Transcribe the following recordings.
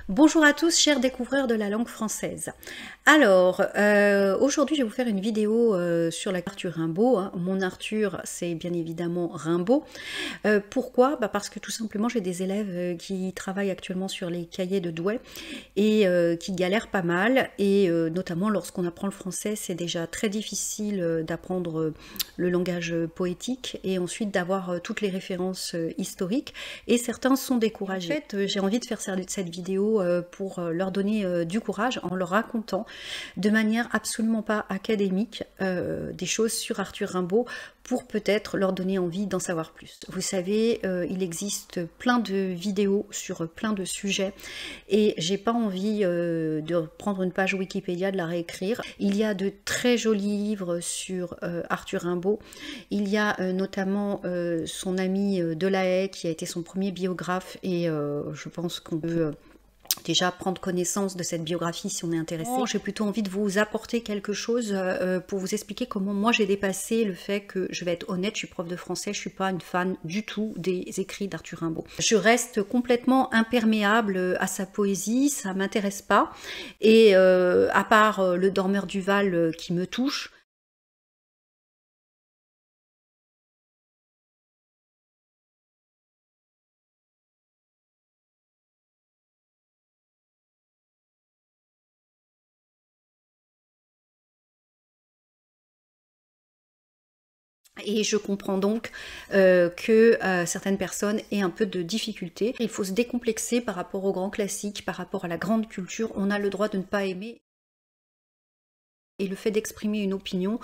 Bonjour à tous, chers découvreurs de la langue française. Alors, aujourd'hui, je vais vous faire une vidéo sur l'Arthur Rimbaud, hein. Mon Arthur, c'est bien évidemment Rimbaud. Pourquoi? Parce que tout simplement, j'ai des élèves qui travaillent actuellement sur les cahiers de Douai et qui galèrent pas mal. Et notamment, lorsqu'on apprend le français, c'est déjà très difficile d'apprendre le langage poétique et ensuite d'avoir toutes les références historiques. Et certains sont découragés. En fait, j'ai envie de faire cette vidéo pour leur donner du courage en leur racontant de manière absolument pas académique des choses sur Arthur Rimbaud pour peut-être leur donner envie d'en savoir plus. Vous savez, il existe plein de vidéos sur plein de sujets et j'ai pas envie de prendre une page Wikipédia, de la réécrire. Il y a de très jolis livres sur Arthur Rimbaud. Il y a notamment son ami Delahaye qui a été son premier biographe et je pense qu'on peut déjà prendre connaissance de cette biographie si on est intéressé. J'ai plutôt envie de vous apporter quelque chose pour vous expliquer comment moi j'ai dépassé le fait que, je vais être honnête, je suis prof de français, je suis pas une fan du tout des écrits d'Arthur Rimbaud. Je reste complètement imperméable à sa poésie, ça m'intéresse pas. Et à part Le Dormeur du Val qui me touche, et je comprends donc que certaines personnes aient un peu de difficulté. Il faut se décomplexer par rapport aux grands classiques, par rapport à la grande culture. On a le droit de ne pas aimer. Et le fait d'exprimer une opinion,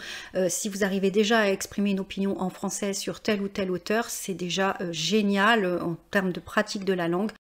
si vous arrivez déjà à exprimer une opinion en français sur tel ou tel auteur, c'est déjà génial en termes de pratique de la langue.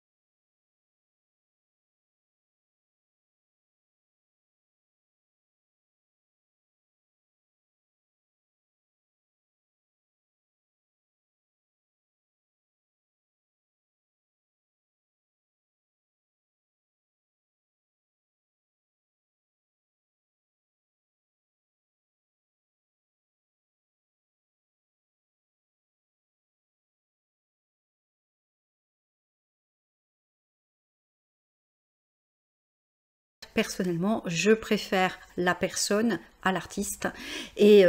Personnellement, je préfère la personne à l'artiste et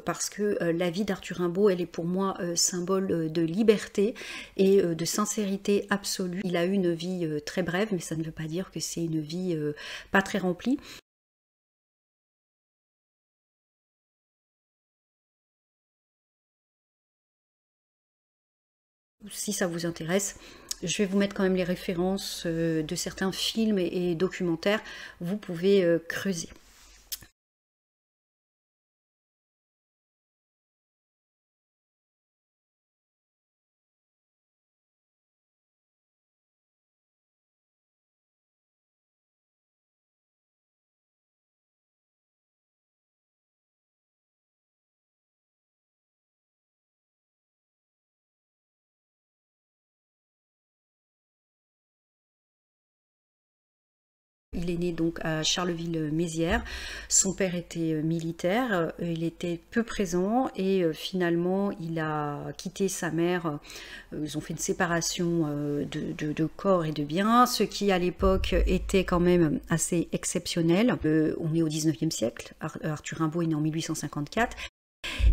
parce que la vie d'Arthur Rimbaud, elle est pour moi symbole de liberté et de sincérité absolue. Il a eu une vie très brève, mais ça ne veut pas dire que c'est une vie pas très remplie. Si ça vous intéresse, je vais vous mettre quand même les références de certains films et documentaires. Vous pouvez creuser. Il est né donc à Charleville-Mézières. Son père était militaire, il était peu présent et finalement il a quitté sa mère. Ils ont fait une séparation de corps et de biens, ce qui à l'époque était quand même assez exceptionnel. On est au 19e siècle, Arthur Rimbaud est né en 1854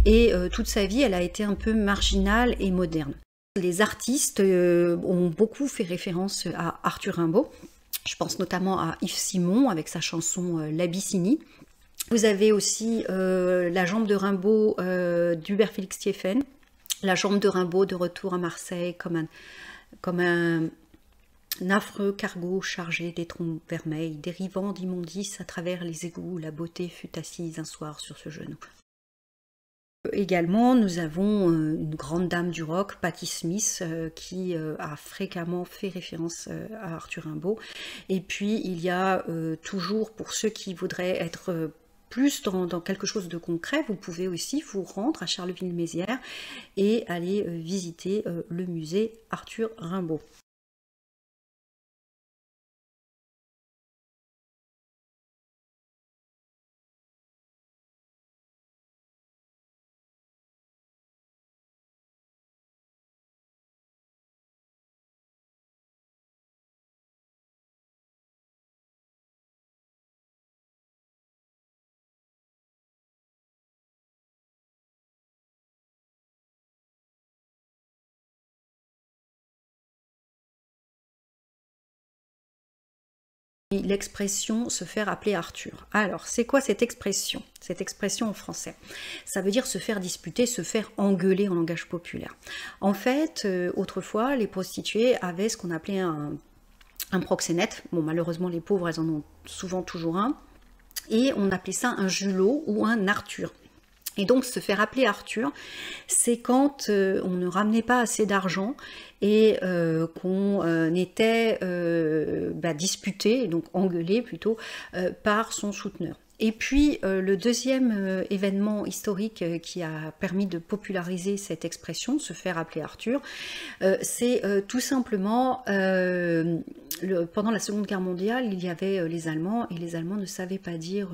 et toute sa vie elle a été un peu marginale et moderne. Les artistes ont beaucoup fait référence à Arthur Rimbaud. Je pense notamment à Yves Simon avec sa chanson L'Abyssinie. Vous avez aussi La jambe de Rimbaud d'Hubert Félix Thiéphane. La jambe de Rimbaud de retour à Marseille comme un affreux cargo chargé d'étrons vermeils, dérivant d'immondices à travers les égouts, la beauté fut assise un soir sur ce genou. Également, nous avons une grande dame du rock, Patti Smith, qui a fréquemment fait référence à Arthur Rimbaud. Et puis, il y a toujours, pour ceux qui voudraient être plus dans quelque chose de concret, vous pouvez aussi vous rendre à Charleville-Mézières et aller visiter le musée Arthur Rimbaud. l'expression se faire appeler Arthur. Alors, c'est quoi cette expression? Cette expression en français, ça veut dire se faire disputer, se faire engueuler en langage populaire. En fait, autrefois, les prostituées avaient ce qu'on appelait un proxénète. Bon, malheureusement, les pauvres, elles en ont souvent toujours un. Et on appelait ça un julot ou un Arthur. Et donc se faire appeler Arthur, c'est quand on ne ramenait pas assez d'argent et qu'on était disputé, donc engueulé plutôt, par son souteneur. Et puis le deuxième événement historique qui a permis de populariser cette expression, se faire appeler Arthur, c'est tout simplement pendant la Seconde Guerre mondiale, il y avait les Allemands, et les Allemands ne savaient pas dire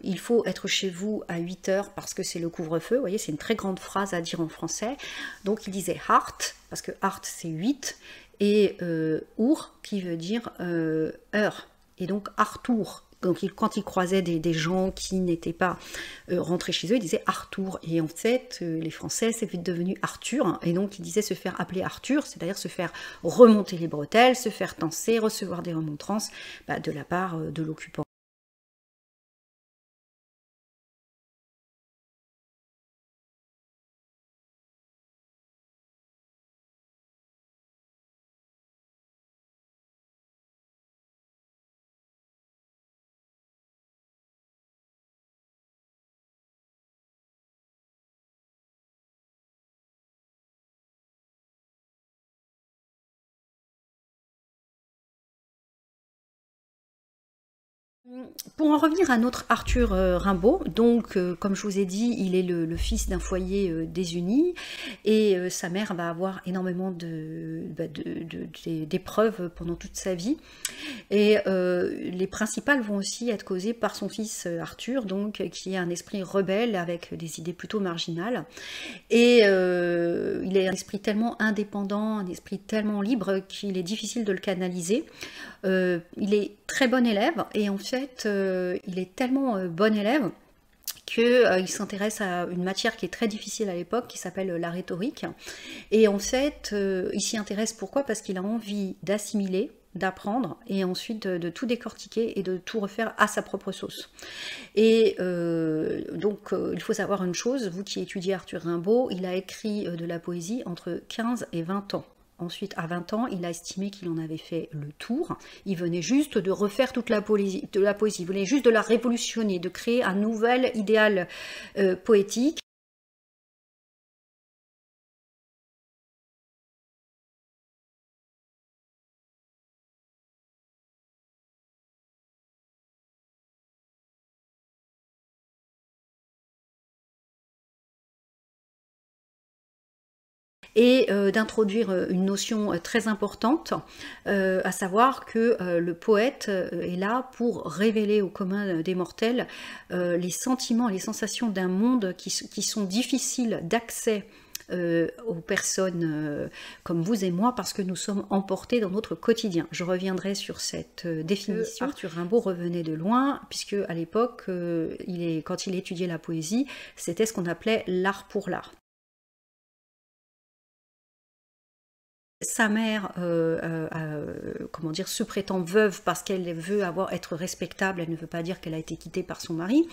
il faut être chez vous à 8 heures parce que c'est le couvre-feu. Vous voyez, c'est une très grande phrase à dire en français. Donc ils disaient hart, parce que hart c'est 8, et Uhr qui veut dire heure. Et donc Arthur. Donc quand ils croisaient des gens qui n'étaient pas rentrés chez eux, ils disaient Arthur. Et en fait, les Français, c'est vite devenu Arthur. Hein, et donc ils disaient se faire appeler Arthur, c'est-à-dire se faire remonter les bretelles, se faire tancer, recevoir des remontrances de la part de l'occupant. Pour en revenir à notre Arthur Rimbaud, donc comme je vous ai dit, il est le fils d'un foyer désuni et sa mère va avoir énormément d'épreuves pendant toute sa vie. Et les principales vont aussi être causées par son fils Arthur, donc qui a un esprit rebelle avec des idées plutôt marginales. Et il a un esprit tellement indépendant, un esprit tellement libre qu'il est difficile de le canaliser. Il est très bon élève et en fait il est tellement bon élève qu'il s'intéresse à une matière qui est très difficile à l'époque, qui s'appelle la rhétorique. Et en fait, il s'y intéresse pourquoi? Parce qu'il a envie d'assimiler, d'apprendre, et ensuite de tout décortiquer et de tout refaire à sa propre sauce. Et donc, il faut savoir une chose, vous qui étudiez Arthur Rimbaud, il a écrit de la poésie entre 15 et 20 ans. Ensuite, à 20 ans, il a estimé qu'il en avait fait le tour. Il venait juste de refaire toute la poésie, il venait juste de la révolutionner, de créer un nouvel idéal poétique. Et d'introduire une notion très importante, à savoir que le poète est là pour révéler au commun des mortels les sentiments et les sensations d'un monde qui sont difficiles d'accès aux personnes comme vous et moi parce que nous sommes emportés dans notre quotidien. Je reviendrai sur cette définition. Arthur Rimbaud revenait de loin puisque à l'époque, quand il étudiait la poésie, c'était ce qu'on appelait l'art pour l'art. Sa mère, comment dire, se prétend veuve parce qu'elle veut être respectable, elle ne veut pas dire qu'elle a été quittée par son mari,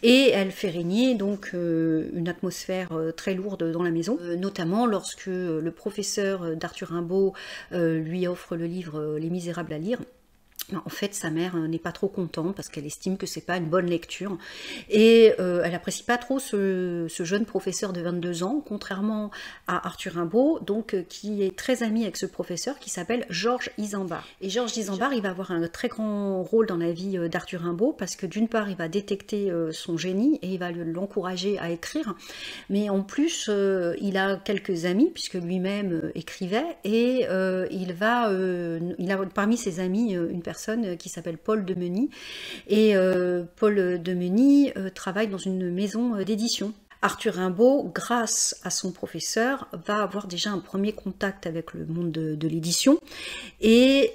et elle fait régner donc une atmosphère très lourde dans la maison, notamment lorsque le professeur d'Arthur Rimbaud lui offre le livre Les Misérables à lire. En fait, sa mère n'est pas trop contente parce qu'elle estime que c'est pas une bonne lecture et elle apprécie pas trop ce jeune professeur de 22 ans, contrairement à Arthur Rimbaud, donc qui est très ami avec ce professeur qui s'appelle Georges Isambard. Et Georges Isambard, il va avoir un très grand rôle dans la vie d'Arthur Rimbaud parce que d'une part, il va détecter son génie et il va l'encourager à écrire, mais en plus, il a quelques amis puisque lui-même écrivait et il a parmi ses amis une personne qui s'appelle Paul de Meny, et Paul de Meny travaille dans une maison d'édition. Arthur Rimbaud, grâce à son professeur, va avoir déjà un premier contact avec le monde de l'édition, et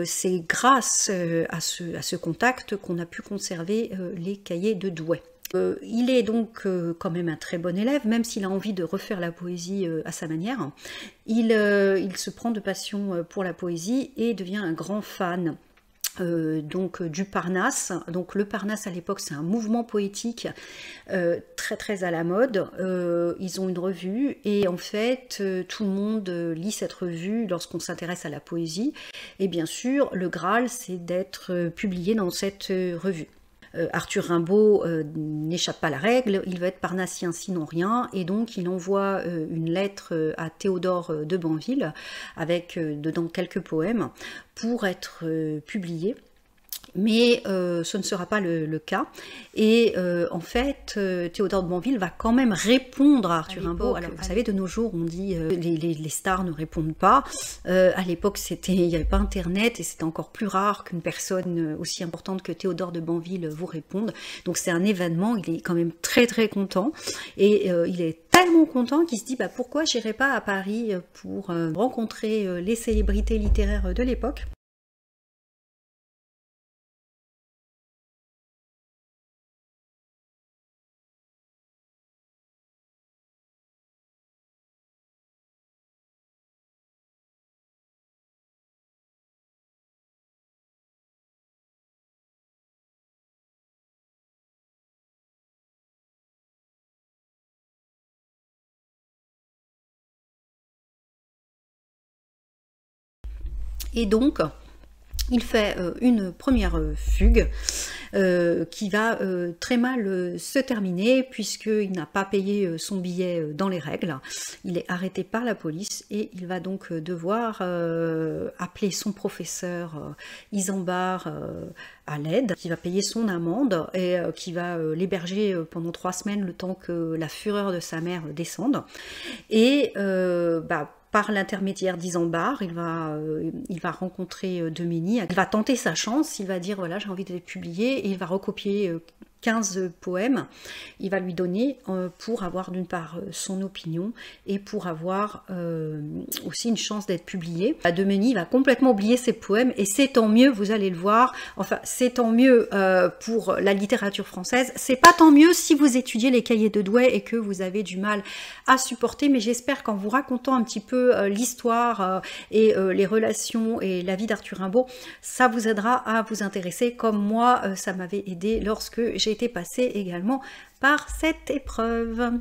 c'est grâce à ce contact qu'on a pu conserver les cahiers de Douai. Il est donc quand même un très bon élève, même s'il a envie de refaire la poésie à sa manière. Il se prend de passion pour la poésie et devient un grand fan donc du Parnasse. Donc le Parnasse à l'époque c'est un mouvement poétique très très à la mode. Ils ont une revue et en fait tout le monde lit cette revue lorsqu'on s'intéresse à la poésie, et bien sûr le Graal c'est d'être publié dans cette revue. Arthur Rimbaud n'échappe pas à la règle, il veut être parnassien sinon rien, et donc il envoie une lettre à Théodore de Banville avec dedans quelques poèmes pour être publié. Mais ce ne sera pas le cas. Et en fait, Théodore de Banville va quand même répondre à Arthur Rimbaud. Alors, vous savez, de nos jours, on dit les stars ne répondent pas. À l'époque, il n'y avait pas Internet et c'était encore plus rare qu'une personne aussi importante que Théodore de Banville vous réponde. Donc, c'est un événement. Il est quand même très, très content. Et il est tellement content qu'il se dit bah, pourquoi j'irai pas à Paris pour rencontrer les célébrités littéraires de l'époque. Et donc, il fait une première fugue qui va très mal se terminer puisqu'il n'a pas payé son billet dans les règles. Il est arrêté par la police et il va donc devoir appeler son professeur Isambard à l'aide, qui va payer son amende et qui va l'héberger pendant 3 semaines le temps que la fureur de sa mère descende. Et par l'intermédiaire d'Isambard, il va rencontrer Demeny, il va tenter sa chance, il va dire voilà j'ai envie d'être publié, et il va recopier 15 poèmes, il va lui donner pour avoir d'une part son opinion et pour avoir aussi une chance d'être publié. Demeny va complètement oublier ses poèmes et c'est tant mieux, vous allez le voir, enfin c'est tant mieux pour la littérature française, c'est pas tant mieux si vous étudiez les cahiers de Douai et que vous avez du mal à supporter, mais j'espère qu'en vous racontant un petit peu l'histoire et les relations et la vie d'Arthur Rimbaud, ça vous aidera à vous intéresser comme moi ça m'avait aidé lorsque j'ai été passée également par cette épreuve.